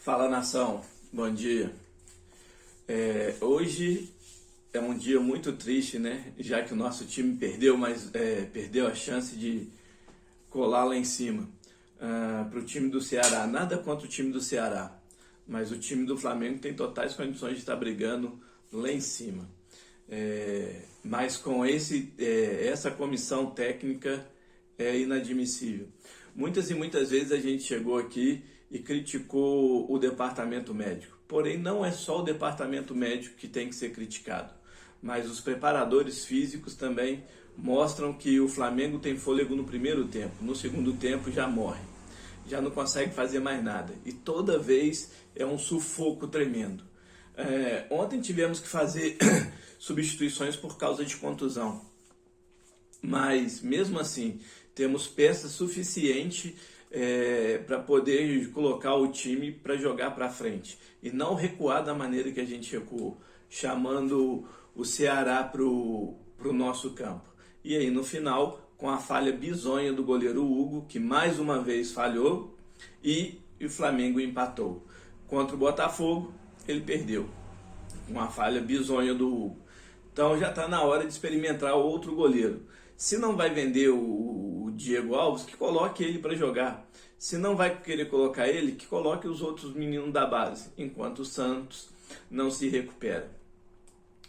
Fala, nação, bom dia. Hoje é um dia muito triste, né? Já que o nosso time perdeu, mas perdeu a chance de colar lá em cima para o time do Ceará. Nada contra o time do Ceará, mas o time do Flamengo tem totais condições de estar brigando lá em cima. Mas com essa comissão técnica é inadmissível. Muitas e muitas vezes a gente chegou aqui e criticou o departamento médico. Porém, não é só o departamento médico que tem que ser criticado, mas os preparadores físicos também mostram que o Flamengo tem fôlego no primeiro tempo, no segundo tempo já morre, já não consegue fazer mais nada e toda vez é um sufoco tremendo. Ontem tivemos que fazer substituições por causa de contusão, mas mesmo assim temos peças suficientes para poder colocar o time para jogar para frente e não recuar da maneira que a gente recuou, chamando o Ceará para o nosso campo. E aí no final, com a falha bizonha do goleiro Hugo, que mais uma vez falhou, e o Flamengo empatou. Contra o Botafogo, ele perdeu, com a falha bizonha do Hugo. Então já está na hora de experimentar outro goleiro. Se não vai vender o Diego Alves, que coloque ele para jogar. Se não vai querer colocar ele, que coloque os outros meninos da base, enquanto o Santos não se recupera.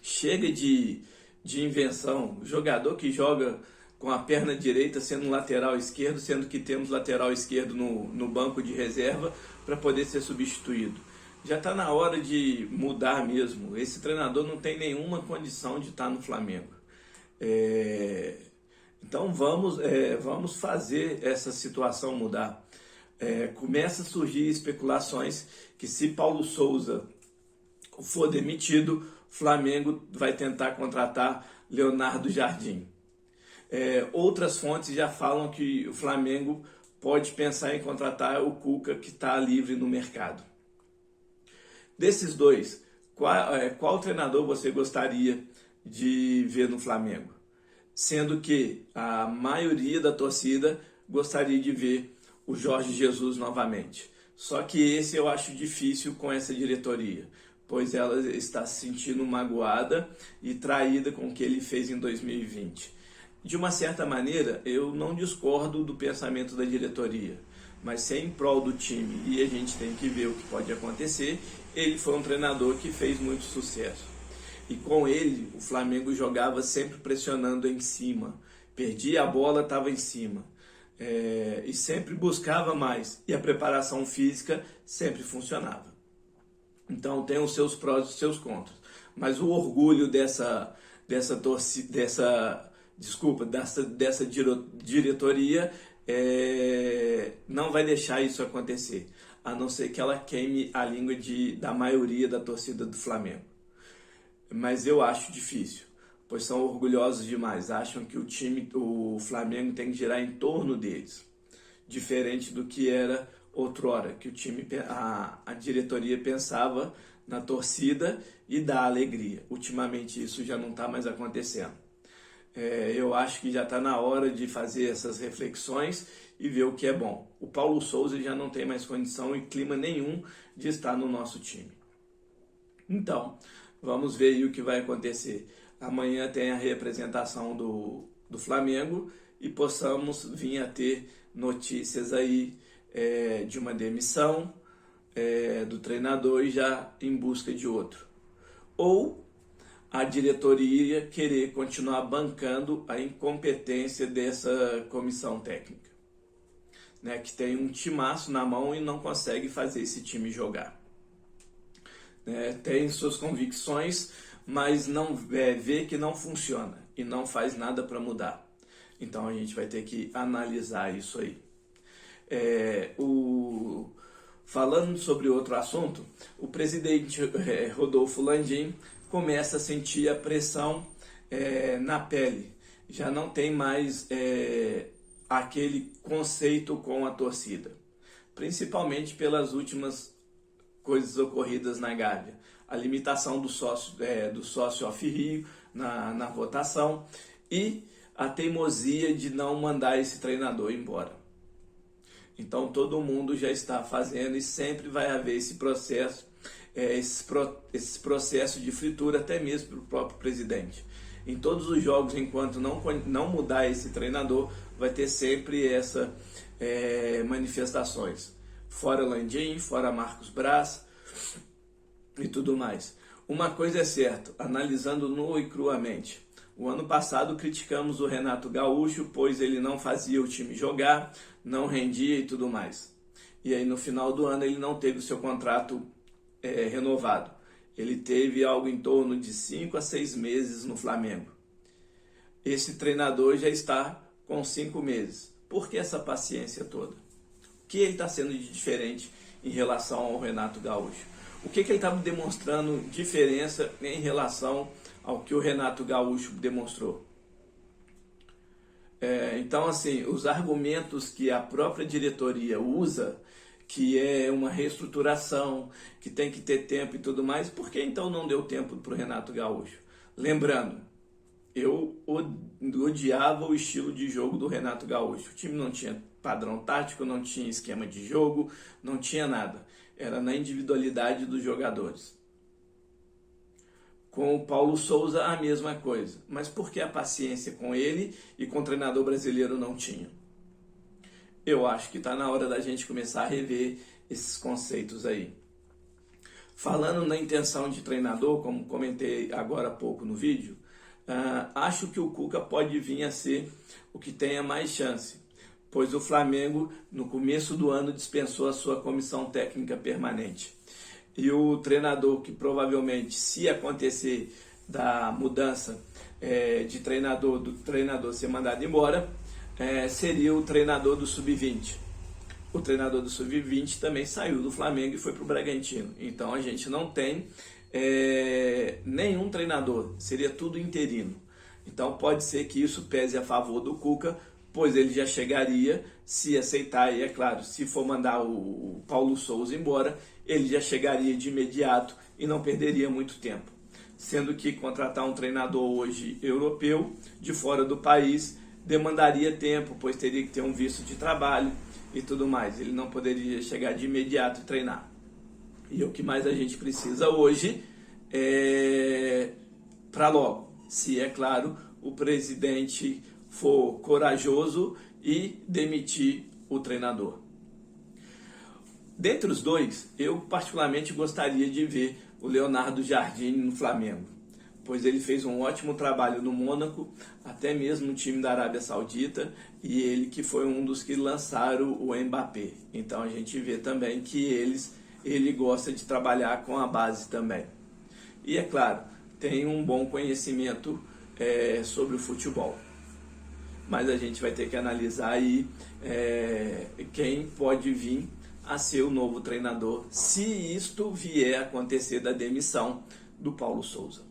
Chega de invenção. Jogador que joga com a perna direita sendo lateral esquerdo, sendo que temos lateral esquerdo no banco de reserva para poder ser substituído. Já está na hora de mudar mesmo. Esse treinador não tem nenhuma condição de estar no Flamengo. Então vamos fazer essa situação mudar. Começa a surgir especulações que se Paulo Souza for demitido, o Flamengo vai tentar contratar Leonardo Jardim. Outras fontes já falam que o Flamengo pode pensar em contratar o Cuca, que está livre no mercado. Desses dois, qual treinador você gostaria de ver no Flamengo? Sendo que a maioria da torcida gostaria de ver o Jorge Jesus novamente. Só que esse eu acho difícil com essa diretoria, pois ela está se sentindo magoada e traída com o que ele fez em 2020. De uma certa maneira, eu não discordo do pensamento da diretoria, mas se é em prol do time e a gente tem que ver o que pode acontecer, ele foi um treinador que fez muito sucesso. E com ele, o Flamengo jogava sempre pressionando em cima. Perdia a bola, estava em cima. E sempre buscava mais. E a preparação física sempre funcionava. Então tem os seus prós e os seus contras. Mas o orgulho dessa diretoria não vai deixar isso acontecer. A não ser que ela queime a língua da maioria da torcida do Flamengo. Mas eu acho difícil, pois são orgulhosos demais, acham que o Flamengo tem que girar em torno deles, diferente do que era outrora, que a diretoria pensava na torcida e da alegria. Ultimamente isso já não está mais acontecendo. Eu acho que já está na hora de fazer essas reflexões e ver o que é bom. O Paulo Souza já não tem mais condição e clima nenhum de estar no nosso time. Então, vamos ver aí o que vai acontecer. Amanhã tem a representação do Flamengo e possamos vir a ter notícias aí de uma demissão do treinador e já em busca de outro. Ou a diretoria querer continuar bancando a incompetência dessa comissão técnica, né, que tem um timaço na mão e não consegue fazer esse time jogar. Tem suas convicções, mas não vê que não funciona e não faz nada para mudar. Então a gente vai ter que analisar isso aí. Falando sobre outro assunto, o presidente Rodolfo Landim começa a sentir a pressão na pele. Já não tem mais aquele conceito com a torcida, principalmente pelas últimas coisas ocorridas na Gávea. A limitação do sócio off-Rio na votação e a teimosia de não mandar esse treinador embora. Então todo mundo já está fazendo e sempre vai haver esse processo, esse processo de fritura até mesmo para o próprio presidente. Em todos os jogos, enquanto não mudar esse treinador, vai ter sempre essas manifestações. Fora Landim, fora Marcos Braz e tudo mais. Uma coisa é certa, analisando nu e cruamente. O ano passado criticamos o Renato Gaúcho, pois ele não fazia o time jogar, não rendia e tudo mais. E aí no final do ano ele não teve o seu contrato renovado. Ele teve algo em torno de 5 a 6 meses no Flamengo. Esse treinador já está com 5 meses. Por que essa paciência toda? O que ele está sendo de diferente em relação ao Renato Gaúcho? O que ele está demonstrando diferença em relação ao que o Renato Gaúcho demonstrou? Então, assim, os argumentos que a própria diretoria usa, que é uma reestruturação, que tem que ter tempo e tudo mais, por que então não deu tempo para o Renato Gaúcho? Lembrando, eu odiava o estilo de jogo do Renato Gaúcho. O time não tinha padrão tático, não tinha esquema de jogo, não tinha nada. Era na individualidade dos jogadores. Com o Paulo Souza, a mesma coisa. Mas por que a paciência com ele e com o treinador brasileiro não tinha? Eu acho que está na hora da gente começar a rever esses conceitos aí. Falando na intenção de treinador, como comentei agora há pouco no vídeo, acho que o Cuca pode vir a ser o que tenha mais chance, pois o Flamengo, no começo do ano, dispensou a sua comissão técnica permanente. E o treinador que provavelmente, se acontecer da mudança de treinador, do treinador ser mandado embora, seria o treinador do Sub-20. O treinador do Sub-20 também saiu do Flamengo e foi para o Bragantino. Então a gente não tem nenhum treinador, seria tudo interino. Então pode ser que isso pese a favor do Cuca, pois ele já chegaria, se aceitar, e é claro, se for mandar o Paulo Souza embora, ele já chegaria de imediato e não perderia muito tempo. Sendo que contratar um treinador hoje europeu, de fora do país, demandaria tempo, pois teria que ter um visto de trabalho e tudo mais. Ele não poderia chegar de imediato e treinar. E o que mais a gente precisa hoje é para logo, se é claro, o presidente for corajoso e demitir o treinador. Dentre os dois, eu particularmente gostaria de ver o Leonardo Jardim no Flamengo, pois ele fez um ótimo trabalho no Mônaco, até mesmo no time da Arábia Saudita, e ele que foi um dos que lançaram o Mbappé. Então a gente vê também que ele gosta de trabalhar com a base também. E é claro, tem um bom conhecimento sobre o futebol. Mas a gente vai ter que analisar aí quem pode vir a ser o novo treinador, se isto vier a acontecer da demissão do Paulo Souza.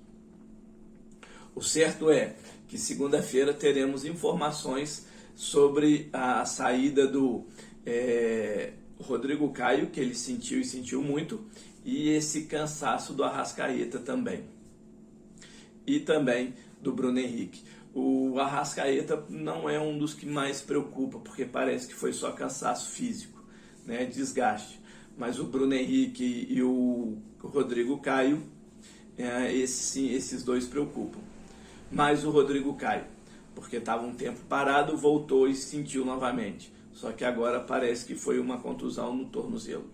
O certo é que segunda-feira teremos informações sobre a saída do Rodrigo Caio, que ele sentiu e sentiu muito, e esse cansaço do Arrascaeta também. E também do Bruno Henrique. O Arrascaeta não é um dos que mais preocupa, porque parece que foi só cansaço físico, né, desgaste. Mas o Bruno Henrique e o Rodrigo Caio, esses dois preocupam. Mais o Rodrigo Caio, porque estava um tempo parado, voltou e sentiu novamente. Só que agora parece que foi uma contusão no tornozelo.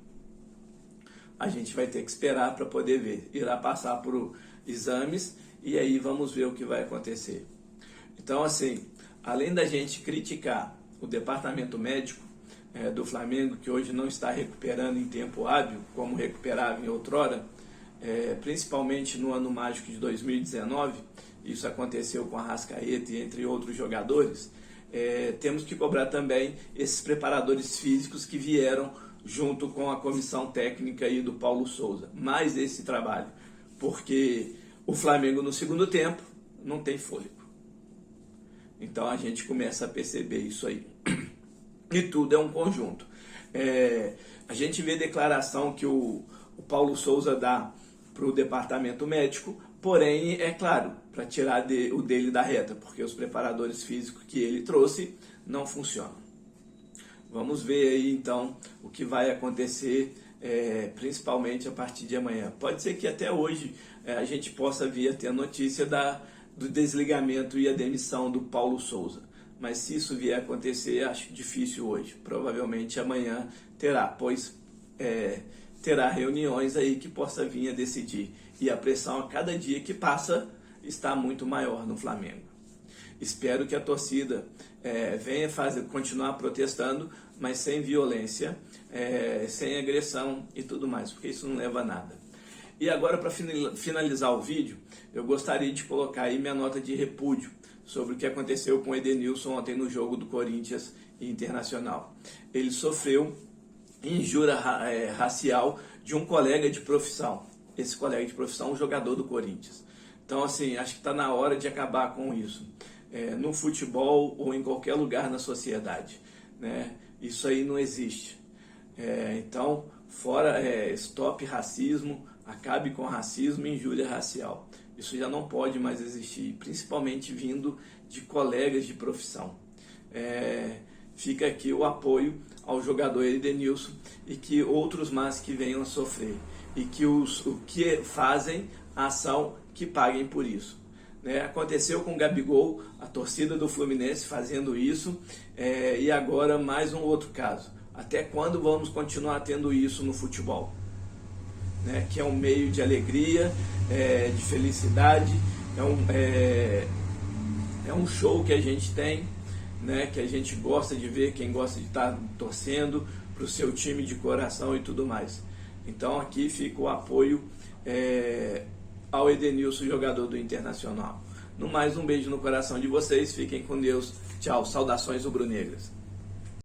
A gente vai ter que esperar para poder ver. Irá passar por exames e aí vamos ver o que vai acontecer. Então, assim, além da gente criticar o departamento médico do Flamengo, que hoje não está recuperando em tempo hábil, como recuperava em outrora, principalmente no ano mágico de 2019, isso aconteceu com a Arrascaeta e entre outros jogadores, temos que cobrar também esses preparadores físicos que vieram junto com a comissão técnica aí do Paulo Souza, mais esse trabalho, porque o Flamengo no segundo tempo não tem fôlego. Então a gente começa a perceber isso aí. E tudo é um conjunto. A gente vê declaração que o Paulo Souza dá para o departamento médico, porém, é claro, para tirar o dele da reta, porque os preparadores físicos que ele trouxe não funcionam. Vamos ver aí então o que vai acontecer, principalmente a partir de amanhã. Pode ser que até hoje a gente possa vir a ter a notícia do desligamento e a demissão do Paulo Souza. Mas se isso vier a acontecer, acho difícil hoje. Provavelmente amanhã terá, pois terá reuniões aí que possa vir a decidir. E a pressão a cada dia que passa está muito maior no Flamengo. Espero que a torcida venha continuar protestando, mas sem violência, sem agressão e tudo mais, porque isso não leva a nada. E agora, para finalizar o vídeo, eu gostaria de colocar aí minha nota de repúdio sobre o que aconteceu com o Edenilson ontem no jogo do Corinthians e Internacional. Ele sofreu injúria racial de um colega de profissão. Esse colega de profissão é um jogador do Corinthians. Então, assim, acho que está na hora de acabar com isso. No futebol ou em qualquer lugar na sociedade, né? Isso aí não existe. Então, stop racismo, acabe com racismo e injúria racial. Isso já não pode mais existir, principalmente vindo de colegas de profissão. Fica aqui o apoio ao jogador Edenilson e que outros mais que venham a sofrer. E que o que fazem a ação que paguem por isso. Aconteceu com o Gabigol, a torcida do Fluminense fazendo isso, e agora mais um outro caso. Até quando vamos continuar tendo isso no futebol? Que é um meio de alegria, de felicidade, é um show que a gente tem, que a gente gosta de ver, quem gosta de estar torcendo para o seu time de coração e tudo mais. Então aqui fica o apoio ao Edenilson, jogador do Internacional. No mais, um beijo no coração de vocês, fiquem com Deus, tchau, saudações rubro-negras.